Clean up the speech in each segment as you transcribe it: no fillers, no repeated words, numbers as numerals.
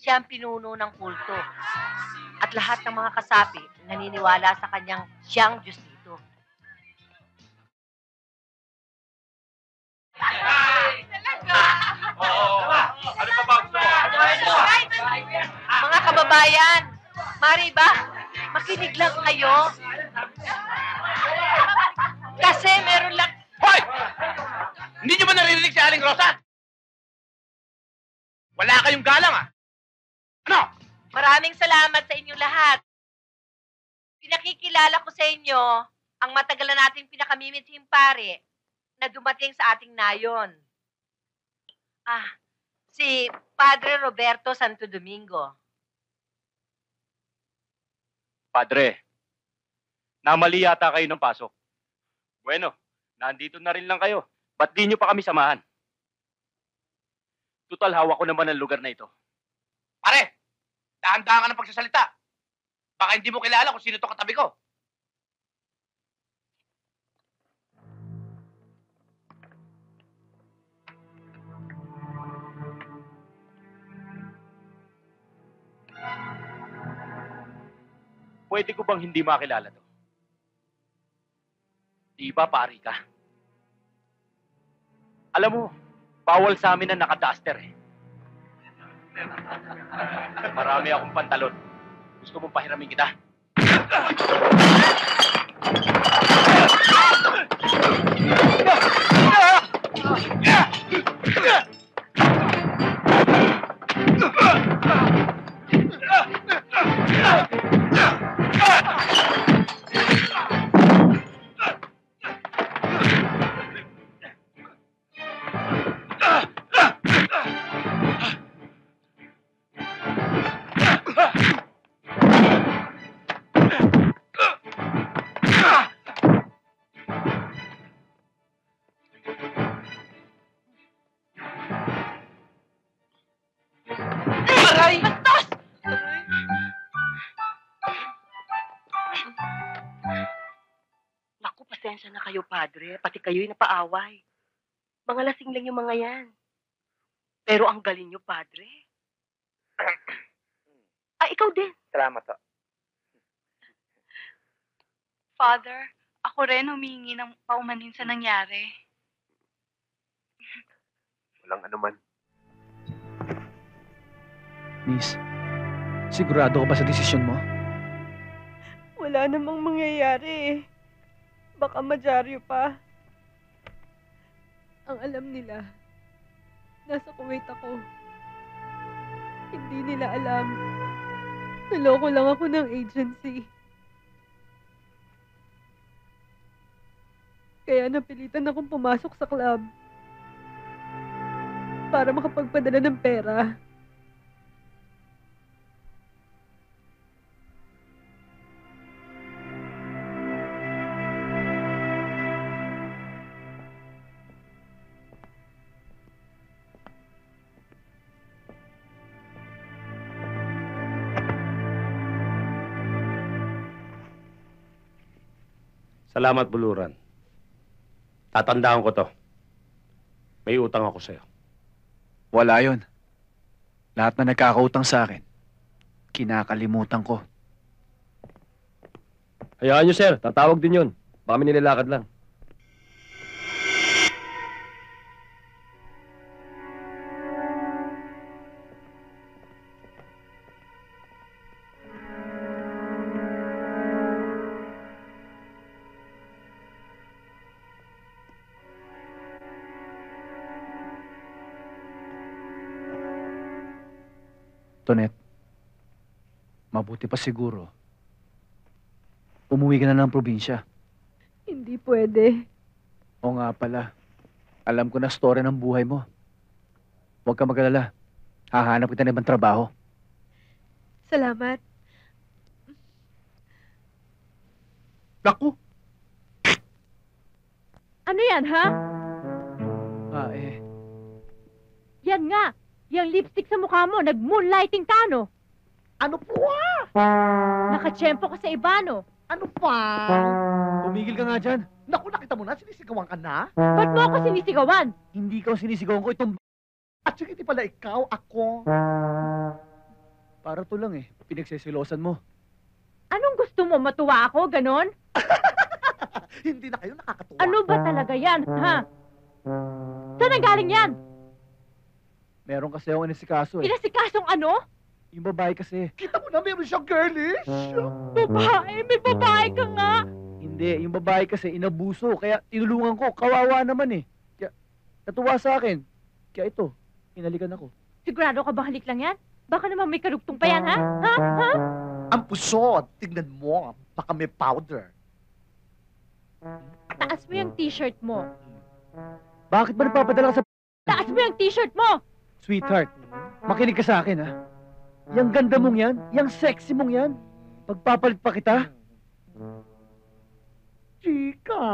Siya ang pinuno ng kulto. At lahat ng mga kasapi naniniwala sa kanyang siyang Diyos dito. Ano pa ba gusto mo? Mga kababayan, mari ba, makinig lang kayo. Kasi meron lang... Hoy! Hindi nyo ba naririnig si Aling Rosa? Wala kayong galang, ah! Ano? Maraming salamat sa inyong lahat. Pinakikilala ko sa inyo ang matagal na nating pinakamimitsing pare na dumating sa ating nayon. Si Padre Roberto Santo Domingo. Padre, namali yata kayo ng pasok. Bueno, nandito na rin lang kayo. Ba't di nyo pa kami samahan? Tutal, hawak ko naman ang lugar na ito. Pare! Dahan-dahan ka ng pagsasalita. Baka hindi mo kilala kung sino to katabi ko. Pwede ko bang hindi makilala to? Di ba pari ka? Alam mo, bawal sa amin ang naka-duster eh. Marami akong pantalon. Gusto mong pahiramin kita? Naku, pasensya na kayo, Padre. Pati kayo'y napaaway. Mga lasing lang yung mga yan. Pero ang galing nyo, Padre. Ikaw din. Salamat to. Father, ako rin humingi ng paumanhin sa nangyari. Walang anuman. Miss, sigurado ka ba sa desisyon mo? Wala namang mangyayari eh. Baka madyaryo pa. Ang alam nila, nasa Kuwait ako. Hindi nila alam. Naloko lang ako ng agency. Kaya napilitan akong pumasok sa club para makapagpadala ng pera. Salamat, Buluran. Tatandaan ko to. May utang ako sa'yo. Wala yon. Lahat na nagkakautang sa akin, kinakalimutan ko. Hayaan nyo, sir. Tatawag din yun. Baka may nilalakad lang. Tonet, mabuti pa siguro. Umuwi ka na ng probinsya. Hindi pwede. O nga pala, alam ko na story ng buhay mo. Huwag ka mag-alala. Hahanap kita ng ibang trabaho. Salamat. Naku! Ano yan, ha? Yan nga. Yung lipstick sa mukha mo, nag-moonlighting ka, no? Ano po Nakatsyempo ka sa iba, no? Ano pa? Tumigil ka nga dyan. Naku, nakita mo na, sinisigawan ka na? Ba't mo ako sinisigawan? Hindi ka sinisigawan ko itong... At sige, di pala ikaw, ako. Para to lang eh. Pinagsisilosan mo. Anong gusto mo? Matuwa ako? Ganon? Hindi na kayo nakakatuwa. Ano ba talaga yan, ha? Saan ang galing yan? Meron kasi akong inisikaso eh. Pinasikasong ano? Yung babae kasi. Kita mo na meron siyang girlish. Babae? May babae ka nga! Hindi, yung babae kasi inabuso. Kaya tinulungan ko. Kawawa naman eh. Kaya natuwa sa akin. Kaya ito, hinalikan ako. Sigurado ka ba halik lang yan? Baka naman may karugtong pa yan, ha? Ha? Ha? Ang pusod. Tignan mo. Baka may powder. Taas mo yung t-shirt mo. Bakit ba nagpapadala ka sa Taas mo yung t-shirt mo! sweetheart? Makinig ka sa akin ha. Yang ganda mong yan, yang sexy mong yan. Pagpapalit pa kita. Chika.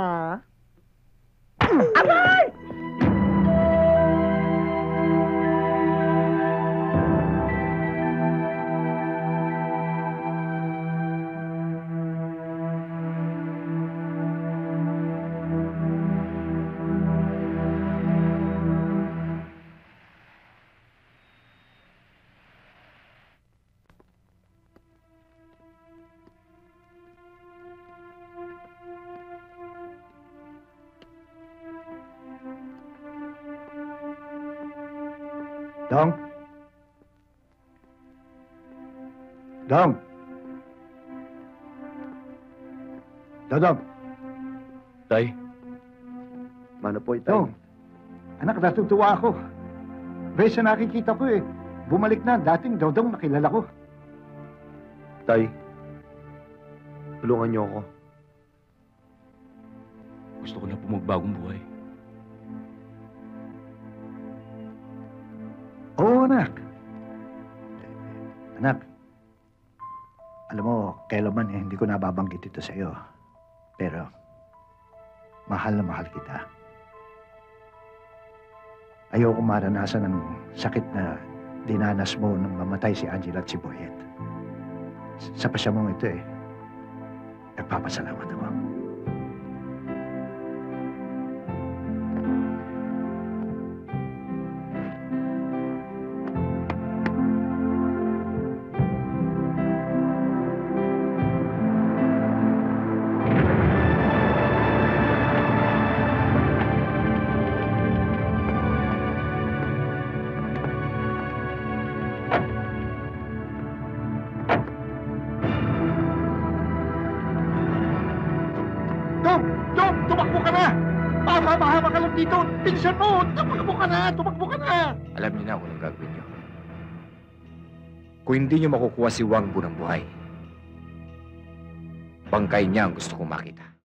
Dong? Dong? Dodong? Tay, Mano po ito? Dong, anak, natutuwa ako. Bes na nakikita ko eh. Bumalik na, dating Dodong nakilala ko. Tay, tulungan niyo ako. Gusto ko na po magbagong buhay. Oo, anak. Anak, alam mo, kailanman eh, hindi ko nababanggit ito sa iyo. Pero, mahal na mahal kita. Ayoko maranasan ng sakit na dinanas mo nung mamatay si Angela at si Boyet. Sa pasya mong ito eh, nagpapasalamat ako. Dong! Tumakbo ka na! Mahama ka lang dito! Bilisan mo! Tumakbo ka na! Tumakbo ka na! Alam niyo na kung anong gagawin niyo. Kung hindi niyo makukuha si Wang Bu ng buhay, bangkay niya ang gusto kong makita.